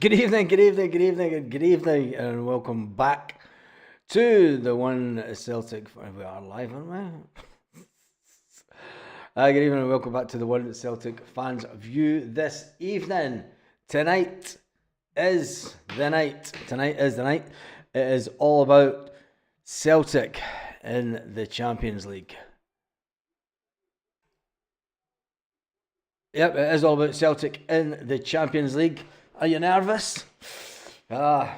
Good evening, and welcome back to the One Celtic. We are live, aren't we? Good evening, and welcome back to the One Celtic Fans View this evening. Tonight is the night. It is all about Celtic in the Champions League. Yep, it is all about Celtic in the Champions League. Are you nervous? A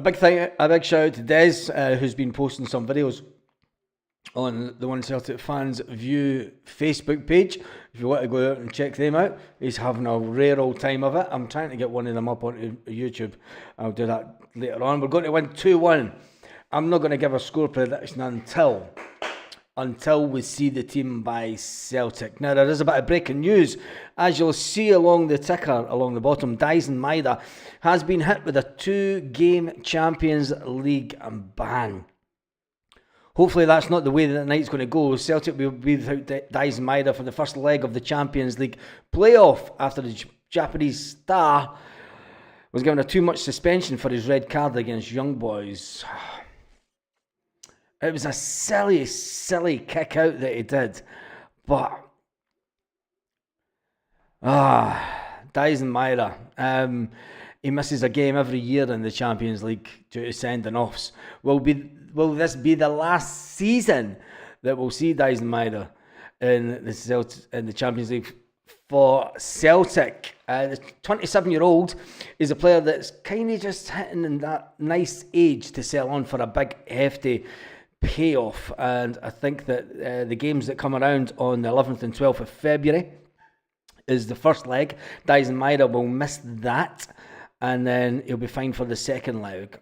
big shout out to Des, who's been posting some videos on the One Celtic Fans View Facebook page. If you want to go out and check them out, he's having a rare old time of it. I'm trying to get one of them up onto YouTube. I'll do that later on. We're going to win 2-1. I'm not going to give a score prediction until we see the team by Celtic. Now, there is a bit of breaking news. As you'll see along the ticker, along the bottom, Dyson Maeda has been hit with a 2-game Champions League ban. Hopefully that's not the way that the night's going to go. Celtic will be without Dyson Maeda for the first leg of the Champions League playoff after the Japanese star was given a too much suspension for his red card against Young Boys. It was a silly kick out that he did. But, Dyson Maeda, he misses a game every year in the Champions League due to sending offs. Will this be the last season that we'll see Dyson Maeda in the Champions League for Celtic? The 27-year-old is a player that's kind of just hitting in that nice age to sell on for a big, hefty payoff, and I think that the games that come around on the 11th and 12th of February is the first leg. Dyson Maeda will miss that, and then he'll be fine for the second leg.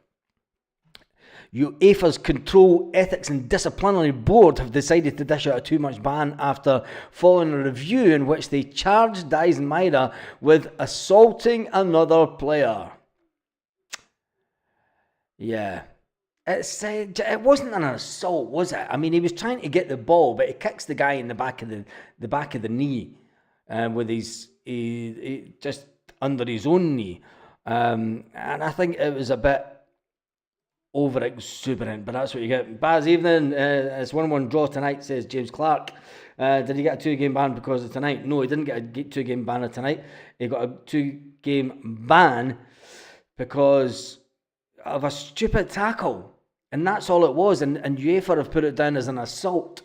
UEFA's Control, Ethics and Disciplinary Board have decided to dish out a too much ban after following a review in which they charged Dyson Maeda with assaulting another player. Yeah. It wasn't an assault, was it? I mean, he was trying to get the ball, but he kicks the guy in the back of the knee, with his just under his own knee, and I think it was a bit over exuberant. But that's what you get. Baz evening. It's 1-1 draw tonight, says James Clark. Did he get a 2-game ban because of tonight? No, he didn't get a 2-game ban of tonight. He got a 2-game ban because of a stupid tackle, and that's all it was. And UEFA have put it down as an assault.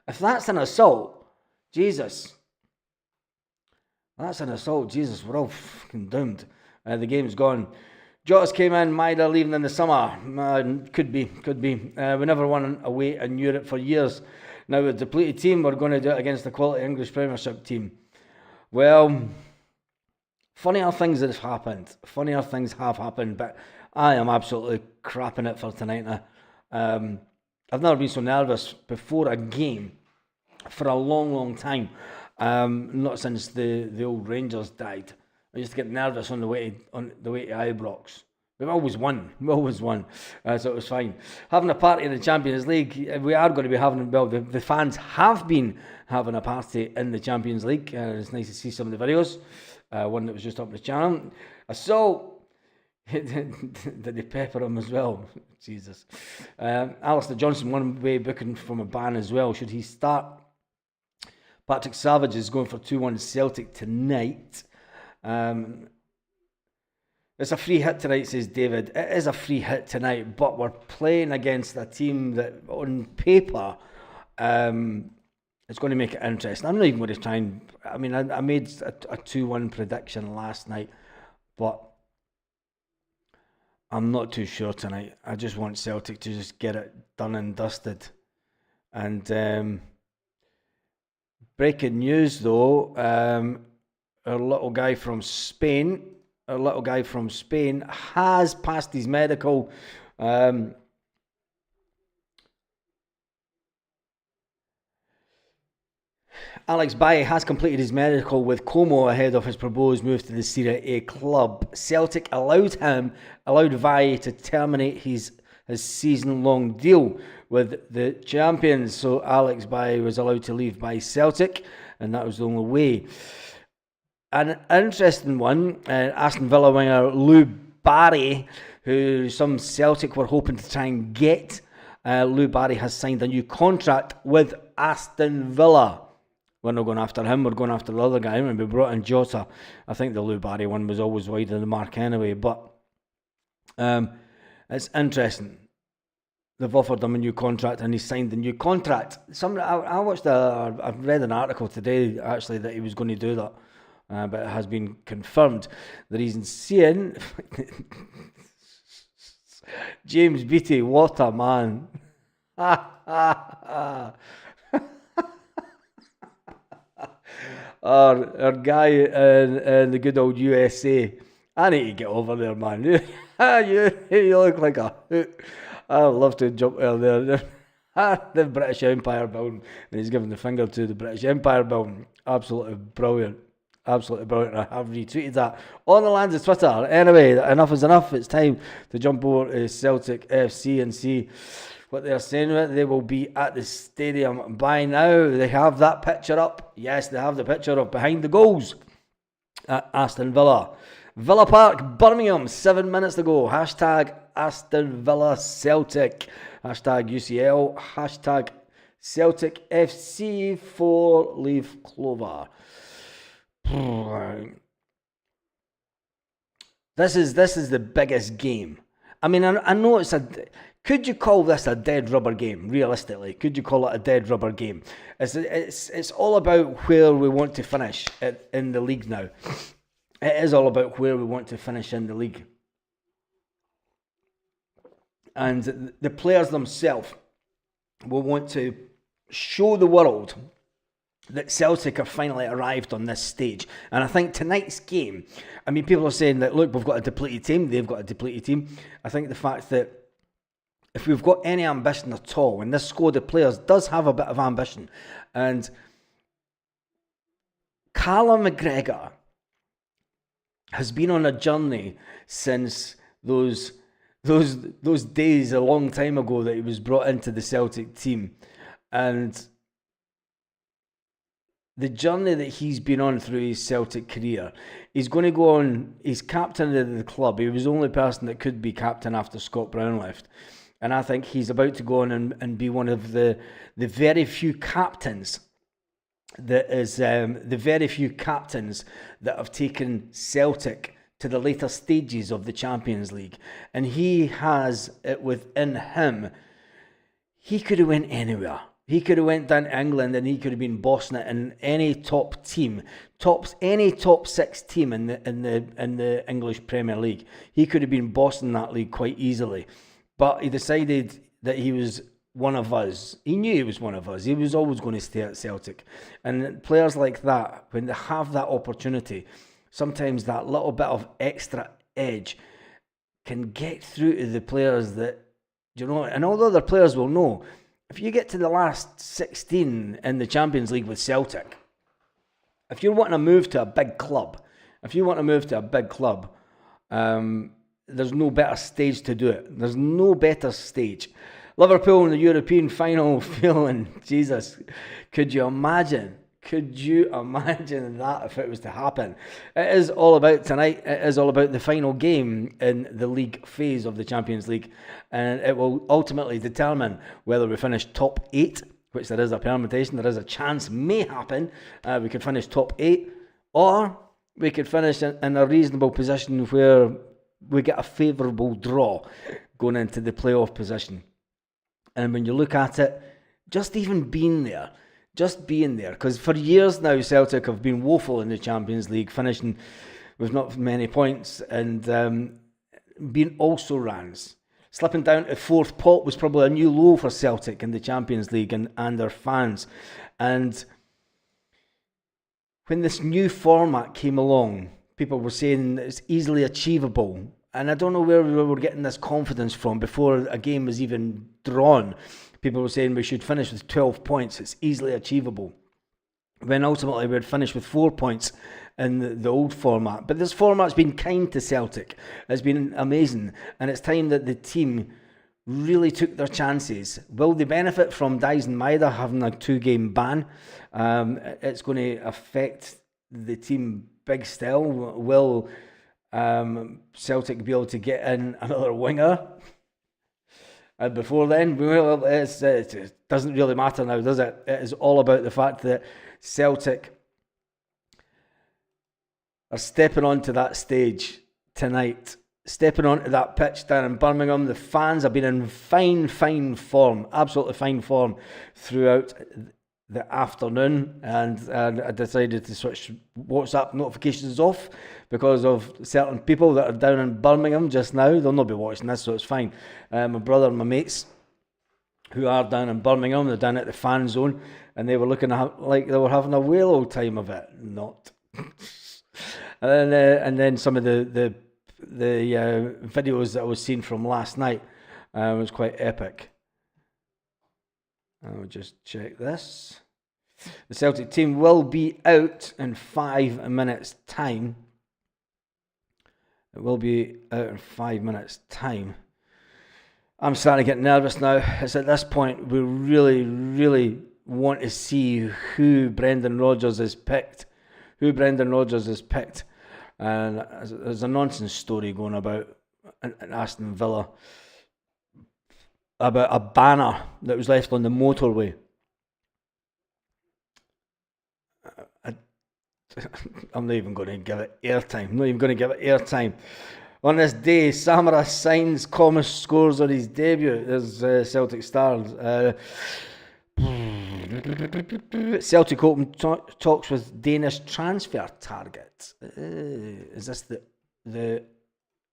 If that's an assault, Jesus, we're all fucking doomed. The game's gone. Jotas came in, Maeda leaving in the summer. Could be. We never won away in Europe for years. Now with a depleted team, we're going to do it against the quality English Premiership team. Well, funnier things have happened, but I am absolutely crapping it for tonight now. I've never been so nervous before a game for a long time. Not since the old Rangers died. I used to get nervous on the way to Ibrox. We've always won. So it was fine. Having a party in the Champions League, we are going to be having, well, the fans have been having a party in the Champions League. It's nice to see some of the videos. One that was just up on the channel. So, did they pepper him as well? Jesus. Alistair Johnson, one-way booking from a ban as well. Should he start? Patrick Savage is going for 2-1 Celtic tonight. It's a free hit tonight, says David. It is a free hit tonight, but we're playing against a team that, on paper, it's going to make it interesting. I'm not even going to try and... I mean, I made a 2-1 prediction last night, but I'm not too sure tonight. I just want Celtic to just get it done and dusted. And breaking news, though, our little guy from Spain has passed his medical. Alex Bailly has completed his medical with Como ahead of his proposed move to the Serie A club. Celtic allowed Bailly to terminate his season-long deal with the champions. So Alex Bailly was allowed to leave by Celtic, and that was the only way. an interesting one. Aston Villa winger Lou Barry, who some Celtic were hoping to try and get. Lou Barry has signed a new contract with Aston Villa. We're not going after him, we're going after the other guy. When we brought in Jota, I think the Lou Barry one was always wide of the mark anyway, but it's interesting. They've offered him a new contract and he signed the new contract. I've read an article today actually that he was going to do that, but it has been confirmed. The reason seeing, James Beattie, what a man. Our guy in the good old USA. I need to get over there, man. you look like a hoot. I'd love to jump there. The British Empire building, and he's giving the finger to the British Empire building. Absolutely brilliant. Absolutely brilliant. I have retweeted that on the lands of Twitter. Anyway, enough is enough. It's time to jump over to Celtic FC and see what they're saying. They will be at the stadium by now. They have that picture up. Yes, they have the picture up behind the goals at Aston Villa. Villa Park, Birmingham, 7 minutes ago. Hashtag Aston Villa Celtic. Hashtag UCL. Hashtag Celtic FC 4-leaf clover. This is the biggest game. I mean, I know it's a... Could you call this a dead rubber game, realistically? Could you call it a dead rubber game? It's all about where we want to finish in the league now. It is all about where we want to finish in the league. And the players themselves will want to show the world that Celtic have finally arrived on this stage. And I think tonight's game, I mean, people are saying that, look, we've got a depleted team, they've got a depleted team. I think the fact that if we've got any ambition at all, and this squad of players does have a bit of ambition, and Callum McGregor has been on a journey since those days a long time ago that he was brought into the Celtic team, and the journey that he's been on through his Celtic career, he's going to go on. He's captain of the club. He was the only person that could be captain after Scott Brown left. And I think he's about to go on and be one of the very few captains that have taken Celtic to the later stages of the Champions League. And he has it within him. He could have went anywhere. He could have went down to England and he could have been bossing it in any top team, any top 6 team in the English Premier League. He could have been bossing that league quite easily. But he decided that he was one of us. He knew he was one of us. He was always going to stay at Celtic. And players like that, when they have that opportunity, sometimes that little bit of extra edge can get through to the players that, you know, and all the other players will know, if you get to the last 16 in the Champions League with Celtic, if you're wanting to move to a big club, there's no better stage to do it. There's no better stage. Liverpool in the European final feeling, Jesus, could you imagine that if it was to happen? It is all about tonight. It is all about the final game in the league phase of the Champions League. And it will ultimately determine whether we finish top 8, which there is a permutation, there is a chance may happen. We could finish top 8, or we could finish in a reasonable position where we get a favourable draw going into the playoff position. And when you look at it, just being there, because for years now Celtic have been woeful in the Champions League, finishing with not many points and being also rans. Slipping down to 4th pot was probably a new low for Celtic in the Champions League and their fans. And when this new format came along, people were saying that it's easily achievable. And I don't know where we were getting this confidence from before a game was even drawn. People were saying we should finish with 12 points. It's easily achievable. When ultimately we'd finish with 4 points in the old format. But this format's been kind to Celtic. It's been amazing. And it's time that the team really took their chances. Will they benefit from Dyson Maeda having a 2-game ban? It's going to affect the team big still. Will Celtic be able to get in another winger? And before then, well, it doesn't really matter now, does it? It is all about the fact that Celtic are stepping onto that stage tonight, stepping onto that pitch down in Birmingham. The fans have been in fine form, absolutely fine form throughout the afternoon, and I decided to switch WhatsApp notifications off because of certain people that are down in Birmingham just now. They'll not be watching this, so it's fine. My brother and my mates who are down in Birmingham, they're down at the fan zone, and they were looking like they were having a whale old time of it. Not. And then some of the videos that I was seeing from last night was quite epic. I'll just check this. The Celtic team will be out in 5 minutes' time. It will be out in 5 minutes' time. I'm starting to get nervous now. It's at this point we really want to see who Brendan Rodgers has picked. And there's a nonsense story going about in Aston Villa about a banner that was left on the motorway. I'm not even going to give it airtime. On this day, Samaras signs, Comas scores on his debut as Celtic stars. Celtic open talks with Danish transfer targets. Is this the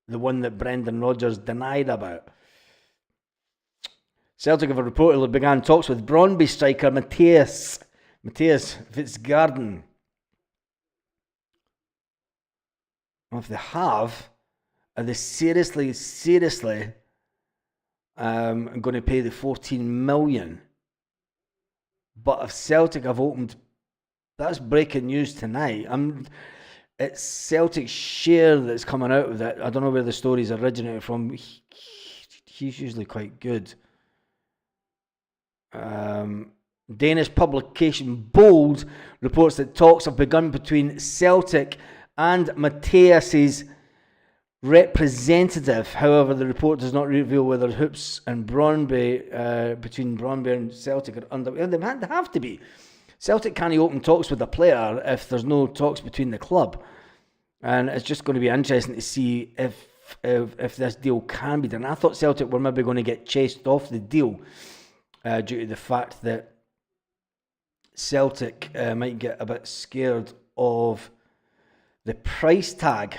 one that Brendan Rodgers denied about? Celtic have reportedly began talks with Brøndby striker Mathias Fitzgarden. If they have, are they seriously going to pay the 14 million? But if Celtic have opened, that's breaking news tonight. It's Celtic's share that's coming out of that. I don't know where the stories originated from. He's usually quite good. Danish publication Bold reports that talks have begun between Celtic and Matthias's representative. However, the report does not reveal whether hoops and Brøndby, between Brøndby and Celtic are under. They have to be. Celtic can't open talks with a player if there's no talks between the club, and it's just going to be interesting to see if this deal can be done. I thought Celtic were maybe going to get chased off the deal due to the fact that Celtic might get a bit scared of the price tag.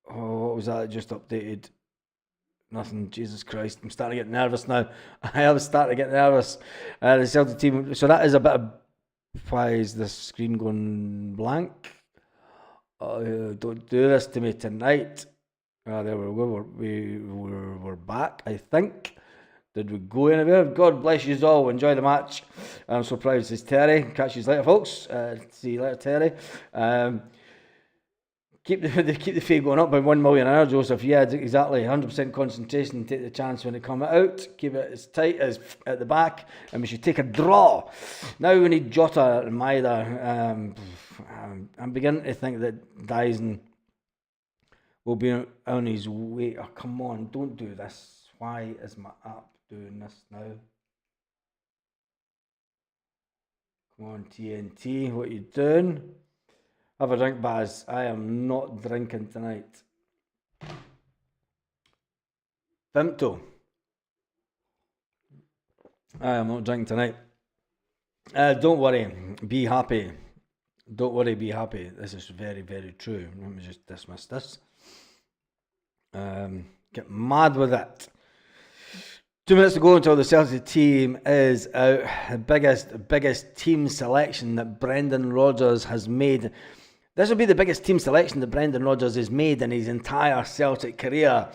Oh, what was that? I just updated. Nothing. Jesus Christ. I'm starting to get nervous now. I am starting to get nervous. The Celtic team. So that is a bit of. Why is the screen going blank? Don't do this to me tonight. There we go. We're back, I think. Did we go anywhere? God bless you all. Enjoy the match. I'm so proud. This is Terry. Catch you later, folks. See you later, Terry. Keep the fee going up by 1 million an hour, Joseph. Yeah, exactly. 100% concentration. Take the chance when it comes out. Keep it as tight as at the back. And we should take a draw. Now we need Jota and Maida. I'm beginning to think that Dyson will be on his way. Oh, come on. Don't do this. Why is my app doing this now? Come on, TNT. What are you doing? Have a drink, Baz. I am not drinking tonight. Vimto. I am not drinking tonight. Don't worry. Be happy. Don't worry, be happy. This is very, very true. Let me just dismiss this. Get mad with it. 2 minutes to go until the Celtic team is out. The biggest team selection that Brendan Rodgers has made. This will be the biggest team selection that Brendan Rodgers has made in his entire Celtic career.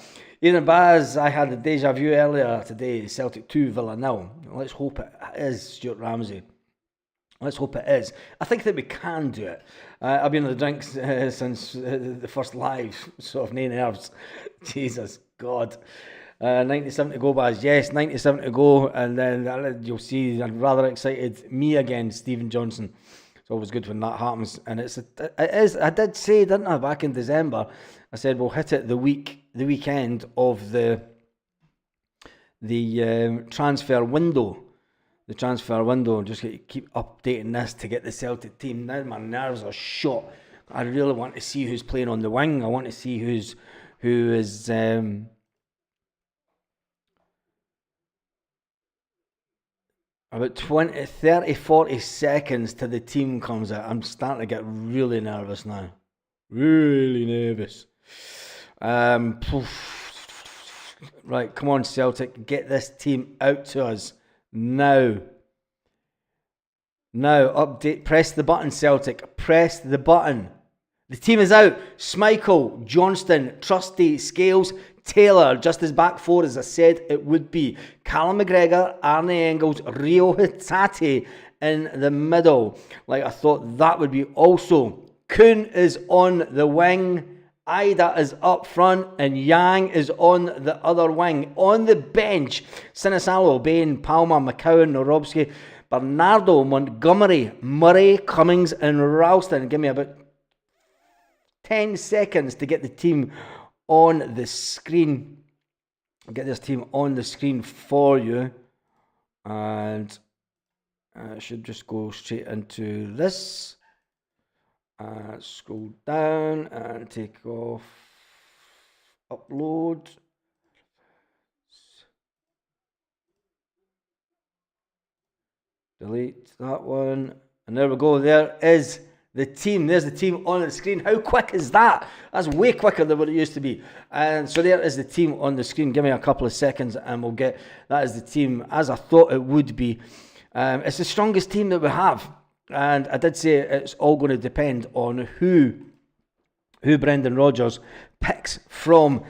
Ian Baz, I had a deja vu earlier today. Celtic 2, Villa 0. Let's hope it is, Stuart Ramsey. Let's hope it is. I think that we can do it. I've been on the drinks since the first live, so I've no nerves. Jesus God. 97 to go, Baz. Yes, 97 to go. And then you'll see I'm rather excited. Me again, Stephen Johnson. It's always good when that happens, and it is. I did say, didn't I, back in December? I said we'll hit it the weekend of the transfer window. The transfer window. Just keep updating this to get the Celtic team. Now my nerves are shot. I really want to see who's playing on the wing. I want to see who is. About 20, 30, 40 seconds till the team comes out. I'm starting to get really nervous now. Really nervous. Right, come on, Celtic. Get this team out to us now. Now, update. Press the button, Celtic. Press the button. The team is out. Schmeichel, Johnston, Trusty, Scales, Taylor, just as back four as I said it would be. Callum McGregor, Arne Engels, Rio Hitati in the middle. Like I thought that would be also. Kuhn is on the wing. Ida is up front and Yang is on the other wing. On the bench, Sinisalo, Bain, Palmer, McCowan, Norobski, Bernardo, Montgomery, Murray, Cummings and Ralston. Give me about 10 seconds to get the team on the screen. I'll get this team on the screen for you. And I should just go straight into this. Scroll down and take off upload. Delete that one. And there we go. There is the team. There's the team on the screen. How quick is that? That's way quicker than what it used to be. And so there is the team on the screen. Give me a couple of seconds and we'll get, that is the team as I thought it would be. It's the strongest team that we have. And I did say it's all going to depend on who Brendan Rodgers picks from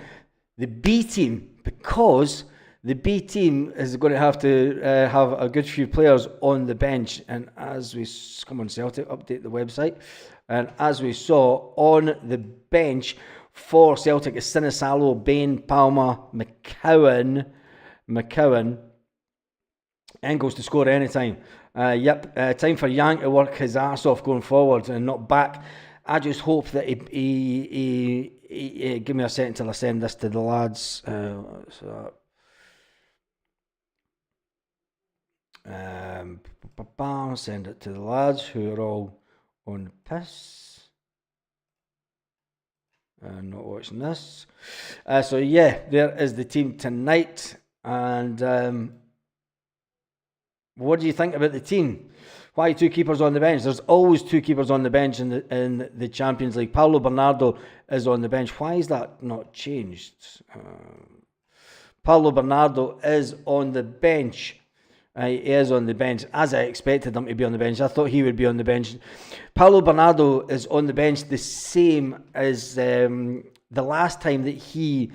the B team, because the B team is going to have a good few players on the bench. And as we come on Celtic, update the website. And as we saw on the bench for Celtic is Sinisalo, Bain, Palmer, McCowan, Engels to score anytime. Time for Yang to work his ass off going forward and not back. I just hope that he give me a second till I send this to the lads. Send it to the lads who are all on piss and not watching this. So yeah, there is the team tonight. And what do you think about the team? Why two keepers on the bench? There's always two keepers on the bench in the Champions League. Paulo Bernardo is on the bench. Why is that not changed? Paulo Bernardo is on the bench. He is on the bench, as I expected him to be on the bench. I thought he would be on the bench. Paulo Bernardo is on the bench the same as the last time that he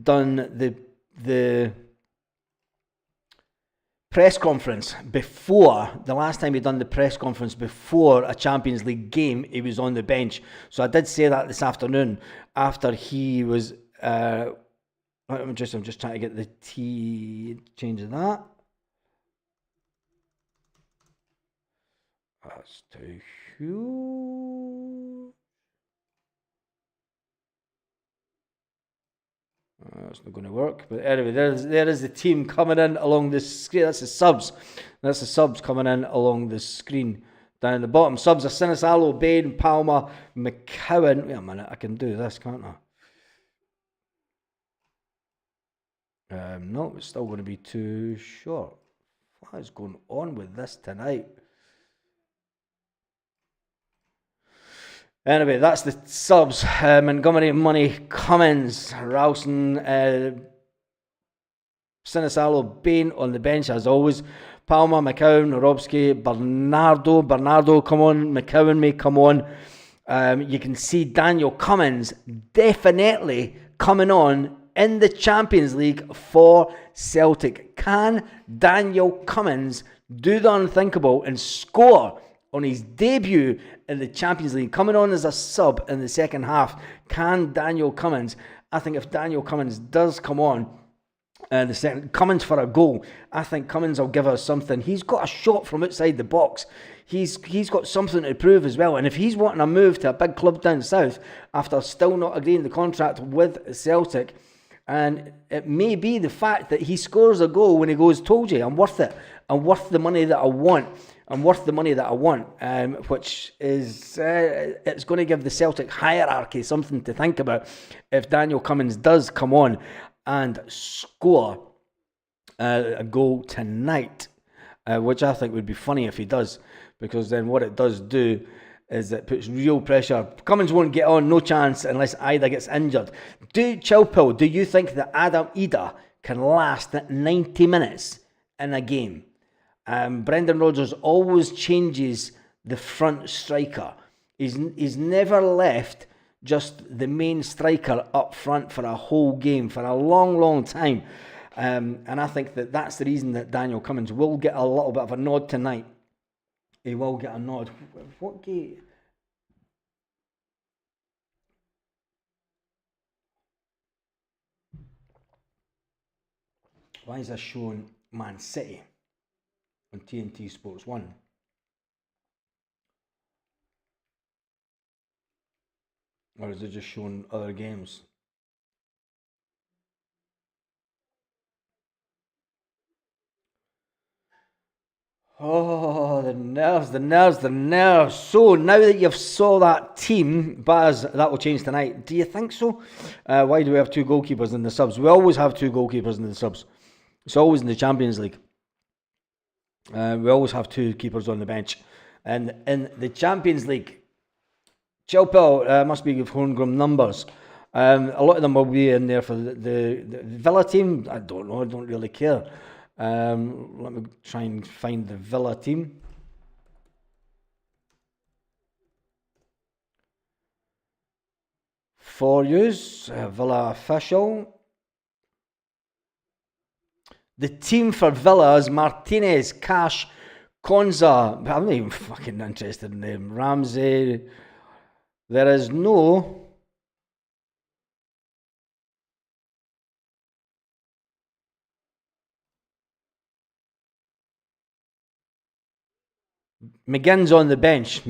done the press conference before. The last time he done the press conference before a Champions League game, he was on the bench. So I did say that this afternoon after he was. I'm just trying to get the change of that. That's too huge. It's not going to work. But anyway, there is the team coming in along the screen. That's the subs. That's the subs coming in along the screen down the bottom. Subs are Sinisalo, Bain, Palmer, McCowan. Wait a minute, I can do this, can't I? No, it's still going to be too short. What is going on with this tonight? Anyway, that's the subs. Montgomery, Money, Cummins, Ralston, Sinisalo, Bain on the bench as always. Palmer, McCowan, Norobski, Bernardo, come on. McCowan may come on. You can see Daniel Cummins definitely coming on in the Champions League for Celtic. Can Daniel Cummins do the unthinkable and score on his debut in the Champions League, coming on as a sub in the second half? Can Daniel Cummins? I think if Daniel Cummins does come on the second, Cummins for a goal, I think Cummins will give us something. He's got a shot from outside the box. he's got something to prove as well. And if he's wanting a move to a big club down south after still not agreeing the contract with Celtic, and it may be the fact that he scores a goal when he goes, told you, I'm worth it. I'm worth the money that I want. Which is, it's going to give the Celtic hierarchy something to think about if Daniel Cummins does come on and score a goal tonight, which I think would be funny if he does, because then what it does do is it puts real pressure. Cummins won't get on, no chance, unless Ida gets injured. Chilpil, do you think that Adam Ida can last 90 minutes in a game? Brendan Rodgers always changes the front striker. He's never left just the main striker up front for a whole game, for a long, long time. And I think that that's the reason that Daniel Cummins will get a little bit of a nod tonight. He will get a nod. What game? Why is this showing Man City on TNT Sports 1? Or is it just showing other games? Oh, the nerves. So, now that you've saw that team, Baz, that will change tonight. Do you think so? Why do we have two goalkeepers in the subs? We always have two goalkeepers in the subs. It's always in the Champions League. We always have two keepers on the bench. And in the Champions League, Chilpil must be homegrown numbers. A lot of them will be in there for the Villa team. I don't know. I don't really care. Let me try and find the Villa team. For use, Villa official. The team for Villa is Martinez, Cash, Konza. I'm not even fucking interested in them. Ramsey. There is no... McGinn's on the bench.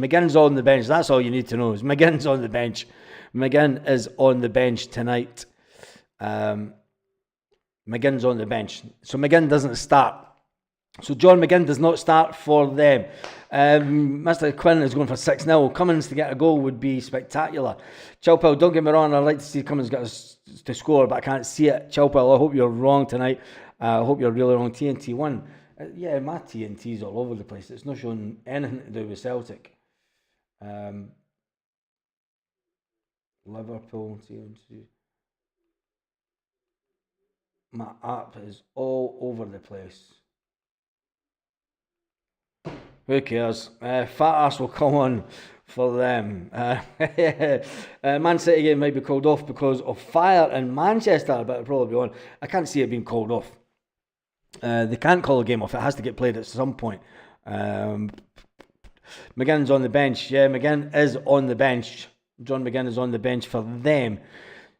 That's all you need to know. Is McGinn's on the bench. McGinn is on the bench tonight. McGinn's on the bench. So McGinn doesn't start. So John McGinn does not start for them. Mr. Quinn is going for 6-0. Cummins to get a goal would be spectacular. Chilpil, don't get me wrong, I'd like to see Cummins get us to score, but I can't see it. Chilpil, I hope you're wrong tonight. I hope you're really wrong. TNT1. Yeah, my TNT's all over the place. It's not showing anything to do with Celtic. Liverpool TNT. My app is all over the place. Who cares? Fat ass will come on for them. Man City game might be called off because of fire in Manchester, but it'll probably be on. I can't see it being called off. They can't call a game off. It has to get played at some point. McGinn's on the bench. Yeah, McGinn is on the bench. John McGinn is on the bench for them.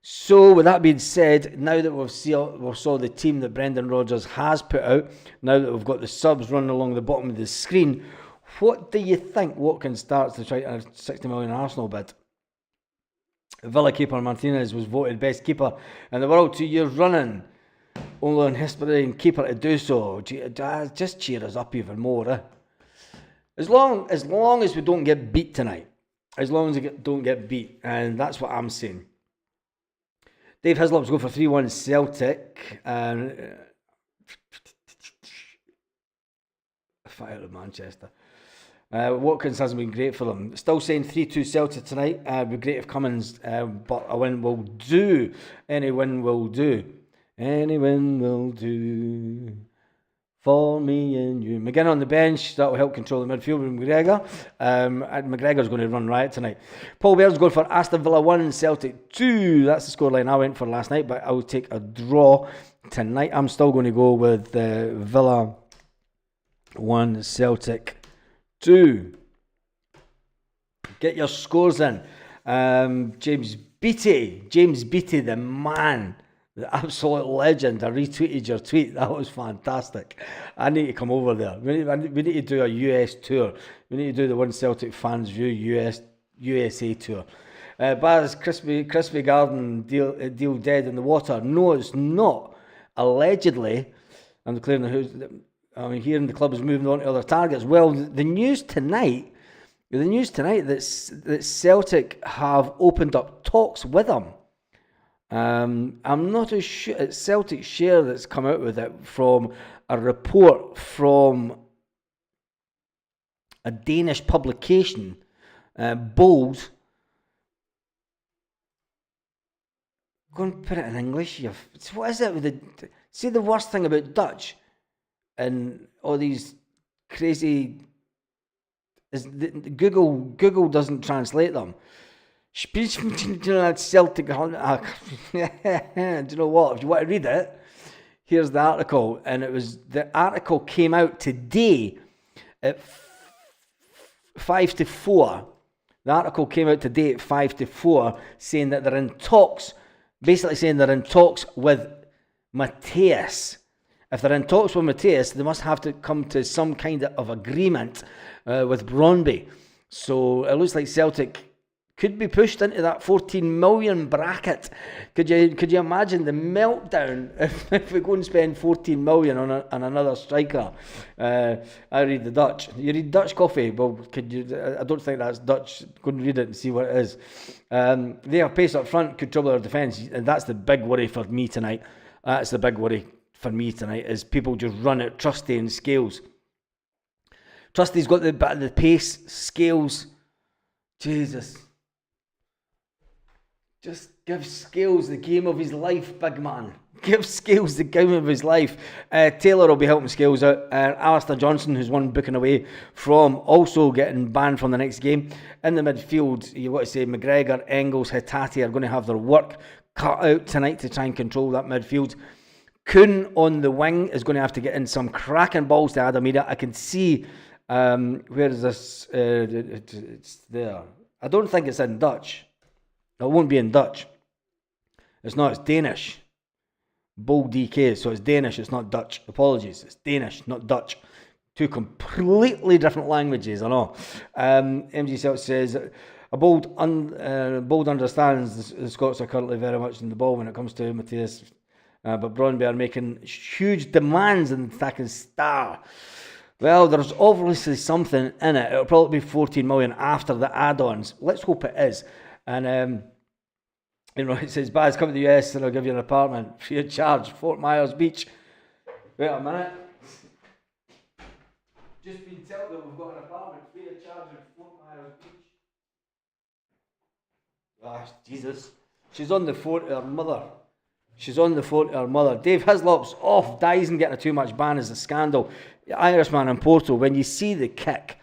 So, with that being said, now that we saw the team that Brendan Rodgers has put out, now that we've got the subs running along the bottom of the screen, what do you think Watkins starts to try a 60 million Arsenal bid? Villa keeper Martinez was voted best keeper in the world 2 years running. Only in history and keeper to do so. Just cheer us up even more. As long as we don't get beat tonight. As long as we don't get beat. And that's what I'm saying. Dave Hislop's going for 3-1 Celtic. Fire of Manchester. Watkins hasn't been great for them. Still saying 3-2 Celtic tonight. It'd be great if Cummins, but a win will do. Any win will do. Any win will do for me and you. McGinn on the bench, that will help control the midfield with McGregor. McGregor's going to run riot tonight. Paul Baird's going for Aston Villa 1, Celtic 2. That's the scoreline I went for last night, but I will take a draw tonight. I'm still going to go with Villa 1, Celtic 2. Get your scores in. James Beattie, the man. the absolute legend. I retweeted your tweet. That was fantastic. I need to come over there. We need to do a US tour. We need to do the One Celtic Fans View USA tour. Baz, crispy garden deal dead in the water. No, it's not. Allegedly, I'm declaring I'm hearing the club is moving on to other targets. Well, the news tonight that Celtic have opened up talks with them. I'm not as sure. It's Celtic Share that's come out with it from a report from a Danish publication, Bold. Go and put it in English. What is it with the? See, the worst thing about Dutch and all these crazy is Google doesn't translate them. Celtic. Do you know what? If you want to read it, here's the article, and the article came out today at 5 to 4. The article came out today at 5 to 4, saying that they're in talks. Basically saying they're in talks with Matthias. If they're in talks with Matthias, they must have to come to some kind of agreement with Brøndby. So it looks like Celtic could be pushed into that 14 million bracket. Could you imagine the meltdown if we go and spend 14 million on another striker? I read the Dutch. You read Dutch coffee? Well, could you? I don't think that's Dutch. Go and read it and see what it is. Their pace up front could trouble our defence, and that's the big worry for me tonight. That's the big worry for me tonight, is people just run at Trusty and Scales. Trusty's got the pace, Scales. Jesus. Just give Scales the game of his life, big man. Give Scales the game of his life. Taylor will be helping Scales out. Alistair Johnson, who's one booking away from also getting banned from the next game. In the midfield, you want to say McGregor, Engels, Hatate are going to have their work cut out tonight to try and control that midfield. Kuhn on the wing is going to have to get in some cracking balls to Adamida. I can see, where is this? It's there. I don't think it's in Dutch. It won't be in Dutch. It's not, it's Danish. Bold DK, so it's Danish, it's not Dutch. Apologies, it's Danish, not Dutch. Two completely different languages, I know. MG Celtic says, Bold understands the Scots are currently very much in the ball when it comes to Matthias, but Brøndby are making huge demands in the attacking star. Well, there's obviously something in it. It'll probably be 14 million after the add-ons. Let's hope it is. And it says, Baz, come to the US and I'll give you an apartment free of charge, Fort Myers Beach. Wait a minute. Just been told that we've got an apartment free of charge in Fort Myers Beach. Ah, Jesus. She's on the phone to her mother. Dave Hislop's off. Dyson getting a too much ban is a scandal. The Irishman in Porto, when you see the kick,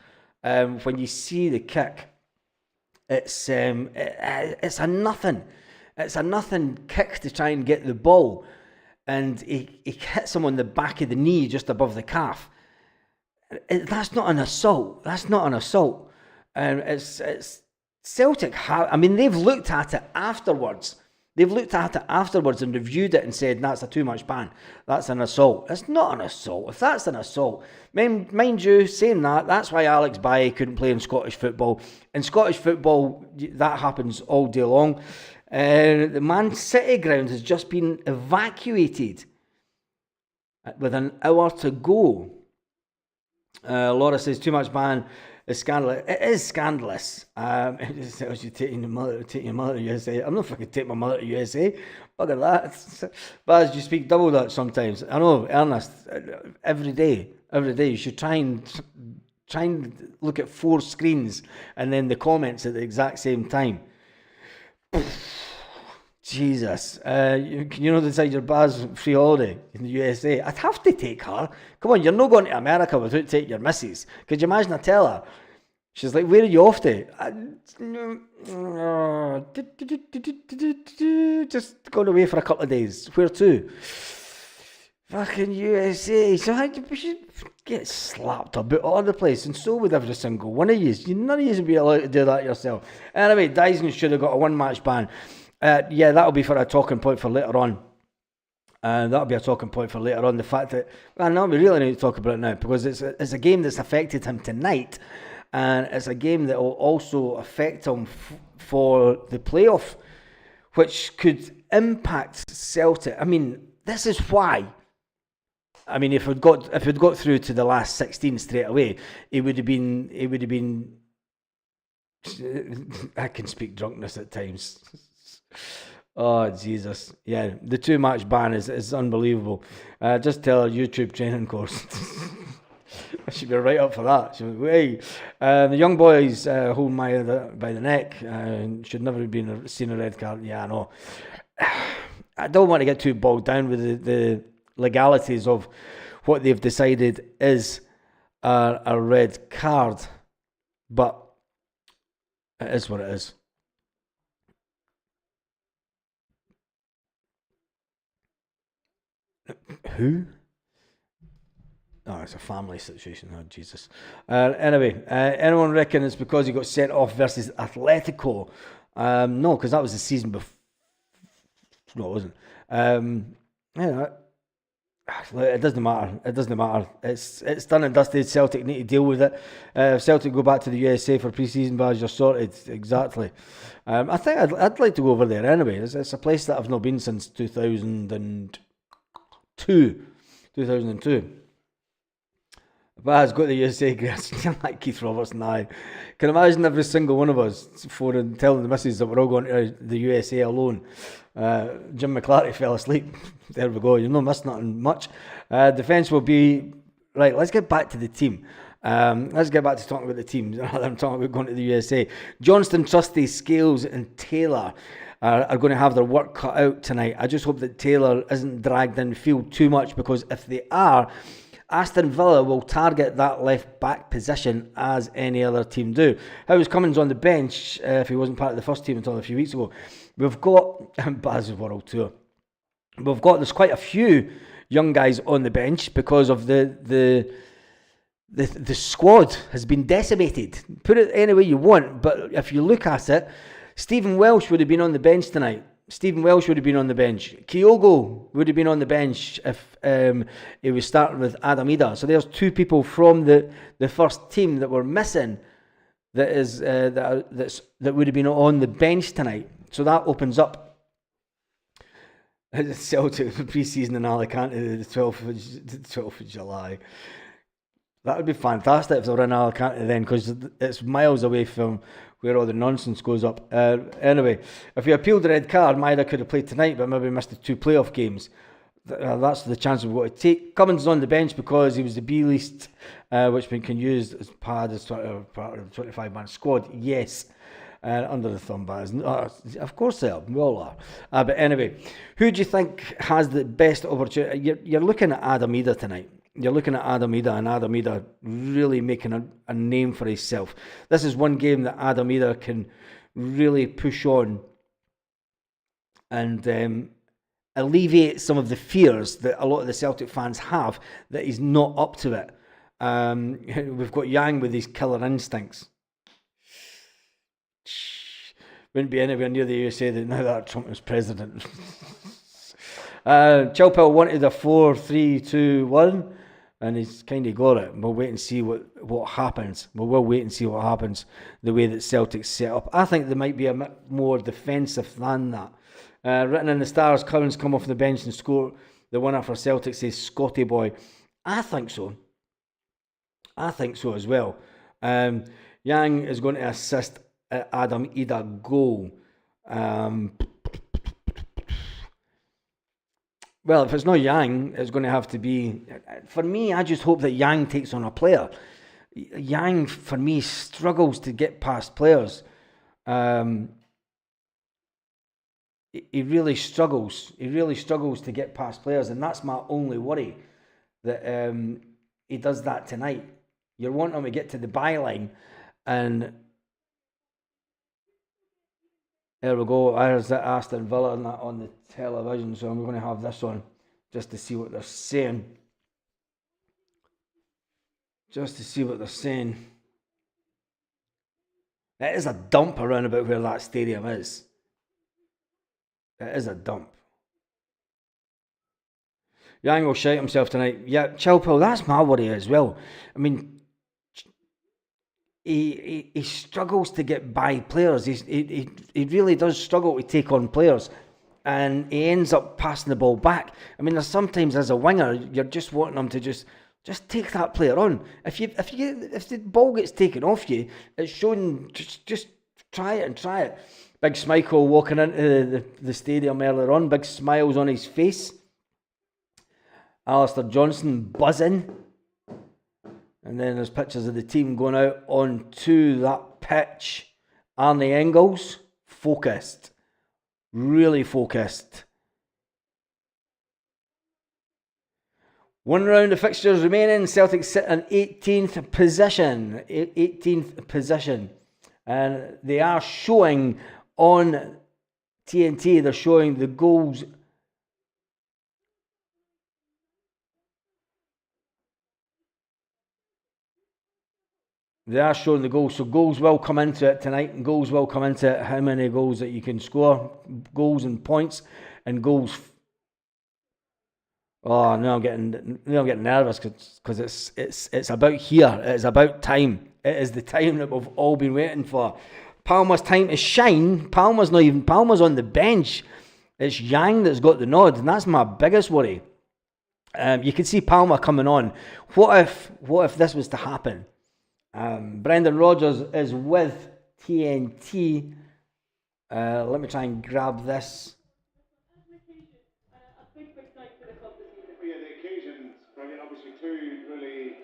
it's a nothing. It's a nothing kick to try and get the ball, and he hits him on the back of the knee just above the calf. That's not an assault. It's Celtic. They've looked at it afterwards. And reviewed it and said, that's a too much ban. That's an assault. It's not an assault. If that's an assault, mind you, saying that's why Alex Bailly couldn't play in Scottish football. In Scottish football, that happens all day long. The Man City ground has just been evacuated with an hour to go. Laura says, too much ban is scandalous. It is scandalous. It tells you take your mother to USA. I'm not fucking taking my mother to USA. Look at that. But as you speak double Dutch sometimes. I know, Ernest, every day you should try and look at 4 screens and then the comments at the exact same time. Jesus. Decide your Baz free holiday in the USA. I'd have to take her. Come on, you're not going to America without taking your missus. Could you imagine I tell her? She's like, where are you off to? Just going away for a couple of days. Where to? Fucking USA. So I should get slapped about all the place, and so would every single one of you. None of you would be allowed to do that yourself. Anyway, Dyson should have got a 1-match ban. That'll be for a talking point for later on. And that'll be a talking point for later on. The fact that, well, no, we really need to talk about it now because it's a game that's affected him tonight, and it's a game that will also affect him for the playoff, which could impact Celtic. I mean, this is why. I mean, if we'd got through to the last 16 straight away, it would have been. I can speak drunkenness at times. Oh Jesus! Yeah, the 2 match ban is unbelievable. Just tell her YouTube training course. I should be right up for that. Hey, the young boys holding my by the neck should never have been seen a red card. Yeah, I know. I don't want to get too bogged down with the legalities of what they've decided is a red card, but it is what it is. Who? Oh, it's a family situation. Oh, Jesus. Anyway, anyone reckon it's because he got sent off versus Atletico? No, because that was the season before. No, it wasn't. Yeah, it doesn't matter. It doesn't matter. It's done and dusted. Celtic need to deal with it. If Celtic go back to the USA for pre-season badge, you're sorted. Exactly. I think I'd like to go over there anyway. It's a place that I've not been since 2002. 2002. But it's got the USA grads like Keith Roberts and I. Can imagine every single one of us telling the missus that we're all going to the USA alone. Jim McClarty fell asleep. There we go. You'll not miss nothing much. Defence will be... Right, let's get back to the team. Let's get back to talking about the team. I'm talking about going to the USA. Johnston, Trusty, Scales and Taylor are going to have their work cut out tonight. I just hope that Taylor isn't dragged in field too much, because if they are, Aston Villa will target that left back position as any other team do. How was Cummins on the bench if he wasn't part of the first team until a few weeks ago? We've got Baz's World Tour. There's quite a few young guys on the bench because of the squad has been decimated. Put it any way you want, but if you look at it, Stephen Welsh would have been on the bench tonight. Kyogo would have been on the bench if he was starting with Adam Ida. So there's 2 people from the first team that were missing that would have been on the bench tonight. So that opens up Celtic pre-season in Alicante the 12th of July. That would be fantastic if they were in Alicante then, because it's miles away from where all the nonsense goes up. Anyway, if he appealed the red card, Maida could have played tonight, but maybe missed the 2 playoff games. That's the chance we've got to take. Cummins is on the bench because he was the B list, which we can use as part of the 25-man squad. Yes. Under the thumb bars. Of course they are. We all are. But anyway, who do you think has the best opportunity? You're looking at Adam Ida tonight. You're looking at Adam Ida, and Adam Ida really making a name for himself. This is one game that Adam Ida can really push on and alleviate some of the fears that a lot of the Celtic fans have that he's not up to it. We've got Yang with his killer instincts. Wouldn't be anywhere near the USA now that Trump is president. Chilpel wanted a 4-3-2-1, and he's kind of got it. We'll wait and see what happens. We'll wait and see what happens the way that Celtic's set up. I think they might be a bit more defensive than that. Written in the stars, Cummins come off the bench and score the winner for Celtic, says Scotty Boy. I think so as well. Yang is going to assist Adam Ida goal. Well, if it's not Yang, it's going to have to be... For me, I just hope that Yang takes on a player. Yang, for me, struggles to get past players. He really struggles. He really struggles to get past players, and that's my only worry, that he does that tonight. You're wanting him to get to the byline, and... There we go. There's Aston Villa on the television, so I'm going to have this on just to see what they're saying. It is a dump around about where that stadium is. It is a dump. Yang will shite himself tonight. Yeah, Chilwell, that's my worry as well. I mean, he struggles to get by players. He really does struggle to take on players, and he ends up passing the ball back. I mean, there's sometimes as a winger, you're just wanting him to just take that player on. If the ball gets taken off you, it's showing just try it and try it. Big Schmeichel walking into the stadium earlier on, big smiles on his face. Alistair Johnson buzzing. And then there's pictures of the team going out onto that pitch. Arne Engels, focused. Really focused. One round of fixtures remaining. Celtic sit in 18th position. 18th position. And they are showing on TNT, they're showing the goals. They are showing the goals, so goals will come into it tonight, and goals will come into it, how many goals that you can score, goals and points, and goals. Oh, now I'm getting nervous because it's about here. It's about time. It is the time that we've all been waiting for. Palmer's time to shine. Palmer's on the bench. It's Yang that's got the nod, and that's my biggest worry. You can see Palmer coming on. What if this was to happen? Brendan Rodgers is with TNT. Let me try and grab this. A big night for the club this evening. Yeah, the occasion's brilliant. Obviously, two really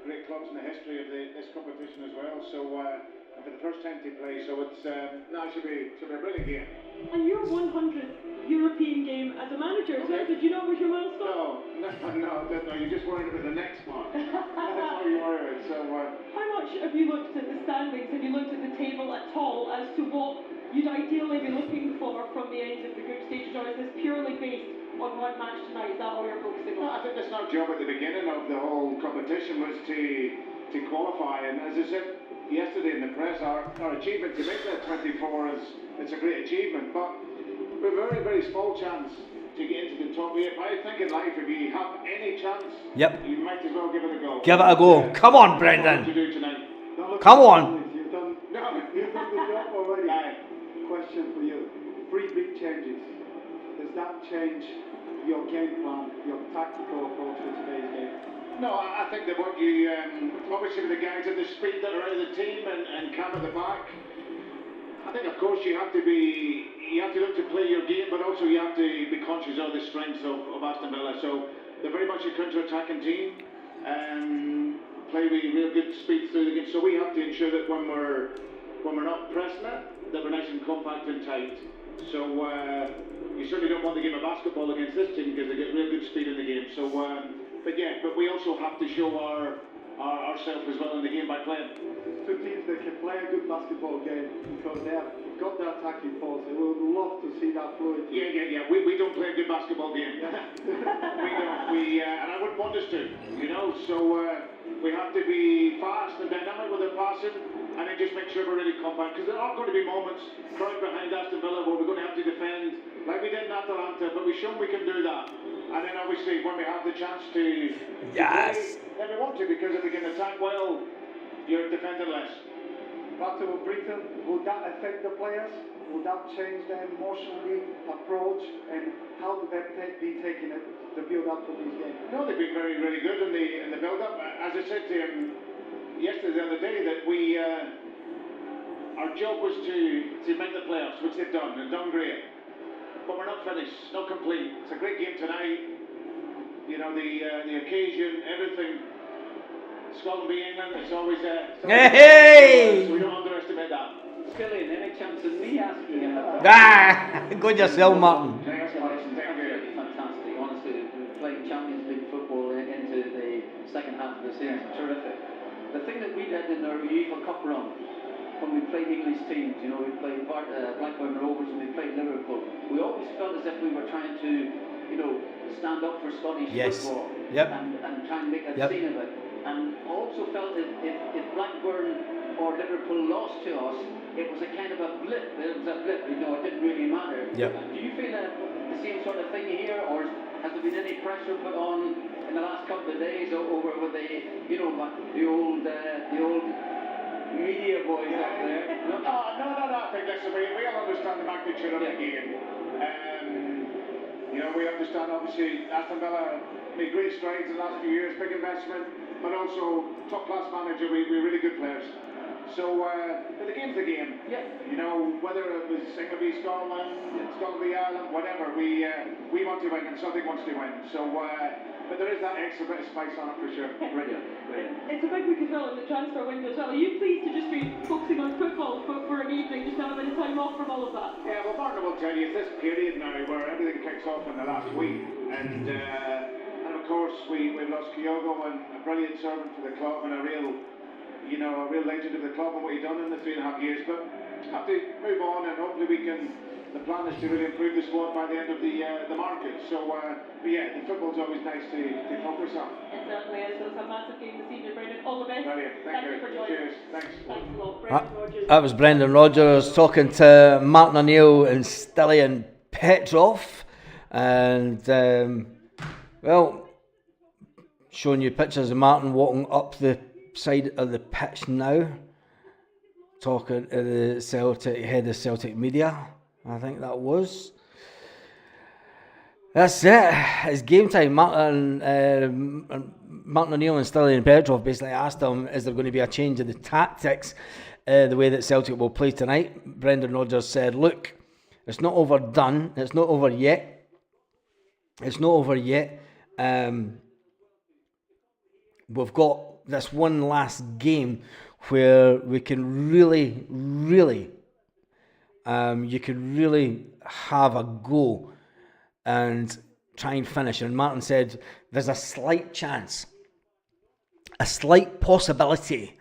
great clubs in the history of this competition as well. So, and for the first time to play, so it's it should be a brilliant game. And your 100th European game as a manager as well. Did you know it was your milestone? No. You just worried about the next one. That's all you worry about. So, how much have you looked at the standings? Have you looked at the table at all as to what you'd ideally be looking for from the end of the group stages, or is this purely based on one match tonight? Is that all you're focusing on? No, I think that's our job at the beginning of the whole competition was to qualify, and as I said yesterday in the press, our achievement to make that 24 it's a great achievement, but we're a very, very small chance to get into the top 8. I think in life, if you have any chance, you might as well give it a go. Give it a go. Come on, Brendan. To do tonight. Come on. You've done the job already. Question for you. 3 big changes. Does that change your game plan, your tactical approach to today's game? No, I think that what you, obviously with the guys at the speed that are out of the team and Cam at the back, I think of course you have to look to play your game, but also you have to be conscious of the strengths of Aston Villa. So they're very much a counter-attacking team, play with real good speed through the game. So we have to ensure that when we're not pressing it, that we're nice and compact and tight. So you certainly don't want the game of basketball against this team because they get real good speed in the game. So, but we also have to show ourselves as well in the game by playing. Two teams that can play a good basketball game because they have got their attacking force. We would love to see that fluid. Yeah. We don't play a good basketball game. Yeah. We don't. And I wouldn't want us to, So we have to be fast and dynamic with our passing, and then just make sure we're really compact. Because there are going to be moments right behind Aston Villa where we're going to have to defend like we did in Atalanta, but we've shown we can do that. And then obviously when we have the chance to play, then we want to, because if we can attack well, you're defending less. Back to Britain, would that affect the players? Would that change their emotionally approach, and how would they be taking it, the build up for this game? No, they've been very, really good in the build up. As I said to him yesterday, the other day, that our job was to make the playoffs, which they've done and done great. But we're not finished, not complete. It's a great game tonight. The occasion, everything. Scotland v England, it's always hey! So we don't underestimate that. Killian, any chance of me asking him about Good yourself, Martin. Absolutely fantastic. Honestly, playing Champions League football into the second half of the season, terrific. The thing that we did in our UEFA Cup run, when we played English teams, we played Blackburn Rovers and we played Liverpool, we always felt as if we were trying to, stand up for Scottish football and try and make a scene of it. And also felt that if Blackburn or Liverpool lost to us, it was a kind of a blip. was a blip, it didn't really matter. Yep. Do you feel the same sort of thing here, or has there been any pressure put on in the last couple of days over with the old media boys out there? No, I think, listen, we all understand the magnitude of the game. We understand, obviously, Aston Villa made great strides in the last few years, big investment, but also top-class manager, we really good players. So, but the game's the game. Yeah. Whether it was England v Scotland, Scotland v Ireland, whatever, we want to win and Celtic wants to win. So, but there is that extra bit of spice on it for sure. Brilliant. It's a big week as well in the transfer window as well. Are you pleased to just be focusing on football for an evening, just have a bit of time off from all of that? Yeah, well, Martin will tell you, it's this period now where everything kicks off in the last week. And of course, we've lost Kyogo, and a brilliant servant for the club and a real legend of the club and what he's done in the 3.5 years. But have to move on, and hopefully the plan is to really improve the squad by the end of the market. So, but yeah, the football's always nice to focus on. It certainly is. So it's a massive game this evening, Brendan. All the best. Brilliant. Thank you. For joining. Cheers. Thanks. Thanks a lot, Brendan Rodgers. That was Brendan Rodgers talking to Martin O'Neill and Stilian Petrov. And, showing you pictures of Martin walking up the side of the pitch now, talking to the Celtic head of Celtic media, I think that was. That's it. It's game time. Martin O'Neill and Stilian Petrov basically asked him, is there going to be a change of the tactics, the way that Celtic will play tonight? Brendan Rodgers said, look, it's not overdone. It's not over yet. It's not over yet. We've got this one last game where we can really, you can really have a go and try and finish. And Martin said there's a slight chance, a slight possibility,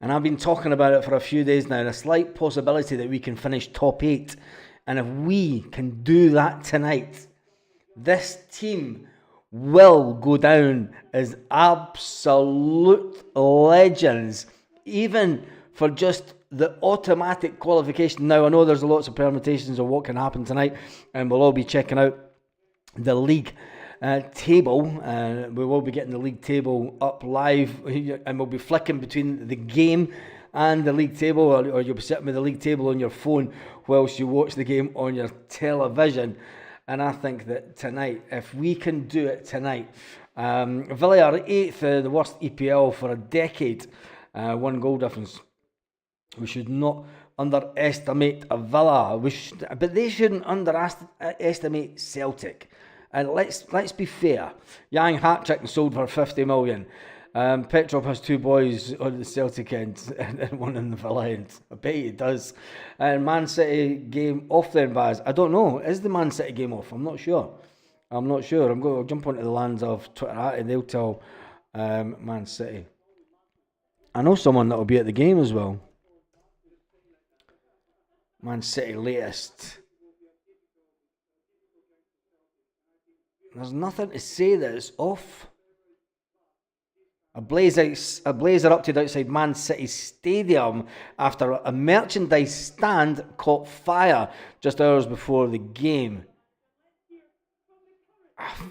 and I've been talking about it for a few days now, a slight possibility that we can finish top 8. And if we can do that tonight, this team will go down as absolute legends, even for just the automatic qualification. Now, I know there's lots of permutations of what can happen tonight, and we'll all be checking out the league table. We will be getting the league table up live, and we'll be flicking between the game and the league table, or you'll be sitting with the league table on your phone whilst you watch the game on your television. And I think that tonight, if we can do it tonight, Villa are 8th, the worst EPL for a decade, 1 goal difference. We should not underestimate a Villa, but they shouldn't underestimate Celtic. And let's be fair. Yang hat-trick and sold for 50 million. Petrov has 2 boys on the Celtic end and one on the Villa end. I bet he does. And Man City game off then, Baz. I don't know. Is the Man City game off? I'm not sure. I'm going to jump onto the lands of Twitter and they'll tell Man City. I know someone that will be at the game as well. Man City latest. There's nothing to say that it's off. A blaze erupted outside Man City Stadium after a merchandise stand caught fire just hours before the game.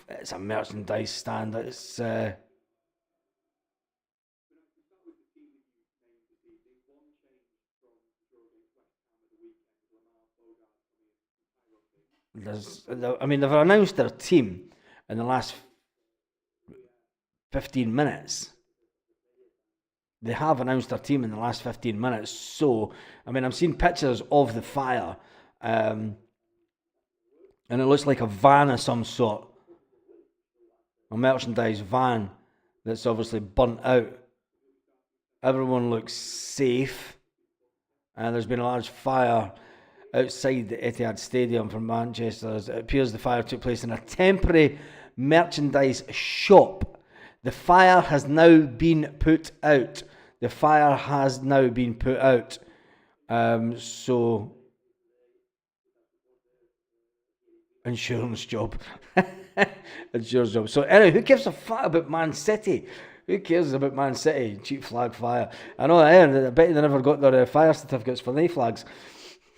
It's a merchandise stand. It's they've announced their team in the last 15 minutes. They have announced their team in the last 15 minutes. So, I've seen pictures of the fire. And it looks like a van of some sort. A merchandise van that's obviously burnt out. Everyone looks safe. And there's been a large fire outside the Etihad Stadium from Manchester. It appears the fire took place in a temporary merchandise shop. The fire has now been put out. So, insurance job. So, anyway, who gives a fuck about Man City? Who cares about Man City? Cheap flag fire. I know, I bet they never got their fire certificates for their flags.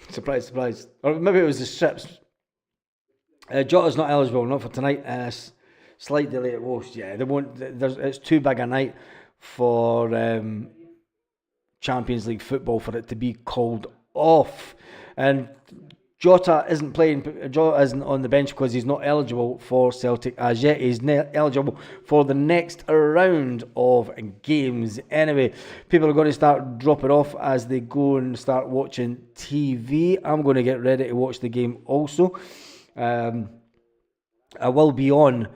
Surprise, surprise. Or maybe it was the strips. Jota's not eligible, not for tonight. Slight delay at most. Yeah, they won't. It's too big a night for Champions League football for it to be called off. And Jota isn't playing. Jota isn't on the bench because he's not eligible for Celtic as yet. He's eligible for the next round of games. Anyway, people are going to start dropping off as they go and start watching TV. I'm going to get ready to watch the game also. I will be on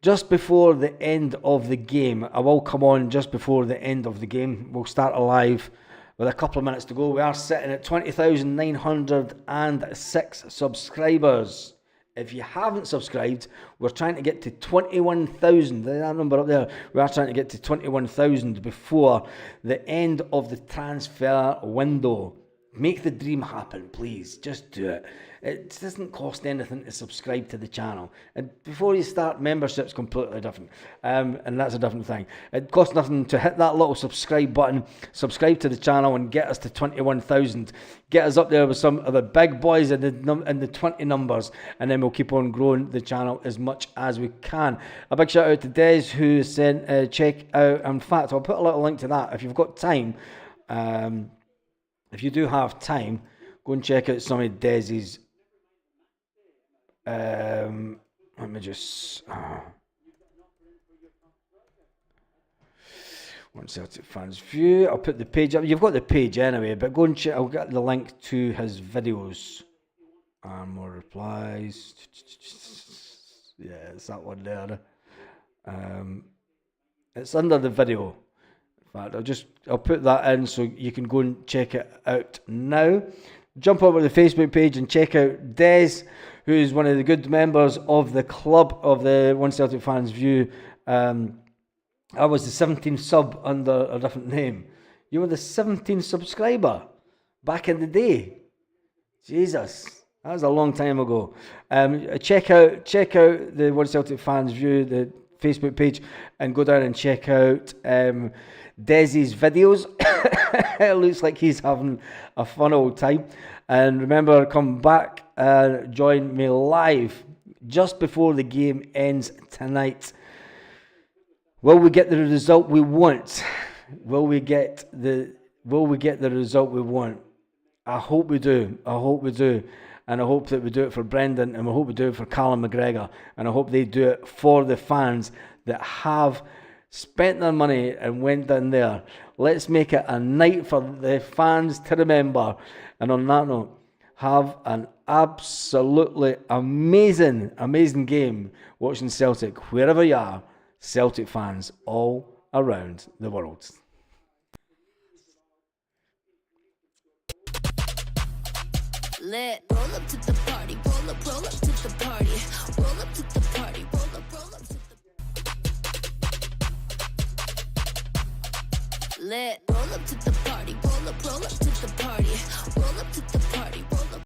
just before the end of the game. I will come on just before the end of the game. We'll start live with a couple of minutes to go. We are sitting at 20,906 subscribers. If you haven't subscribed, we're trying to get to 21,000. That number up there, we are trying to get to 21,000 before the end of the transfer window. Make the dream happen, please. Just do it. It doesn't cost anything to subscribe to the channel. And before you start, membership's completely different. And that's a different thing. It costs nothing to hit that little subscribe button, subscribe to the channel and get us to 21,000. Get us up there with some of the big boys in the 20 numbers. And then we'll keep on growing the channel as much as we can. A big shout out to Des who said, check out, in fact, I'll put a little link to that. If you've got time, if you do have time, go and check out some of Desi's. Let me just. One Celtic fans view. I'll put the page up. You've got the page anyway, but go and check. I'll get the link to his videos. And more replies. Yeah, it's that one there. It's under the video. In fact, I'll put that in so you can go and check it out now. Jump over to the Facebook page and check out Des, who's one of the good members of the club of the One Celtic Fans View. I was the 17th sub under a different name. You were the 17th subscriber back in the day. Jesus, that was a long time ago. Check out the One Celtic Fans View, the Facebook page, and go down and check out Desi's videos. It looks like he's having a fun old time. And remember, come back and join me live just before the game ends tonight. Will we get the result we want? Will we get the result we want? I hope we do. I hope we do. And I hope that we do it for Brendan, and I hope we do it for Callum McGregor, and I hope they do it for the fans that have spent their money and went down there. Let's make it a night for the fans to remember. And on that note, have an absolutely amazing game watching Celtic, wherever you are, Celtic fans all around the world. Lit. Roll up to the party, roll up to the party, roll up to the party, roll up to the lit. Roll up to the party, roll up to the party.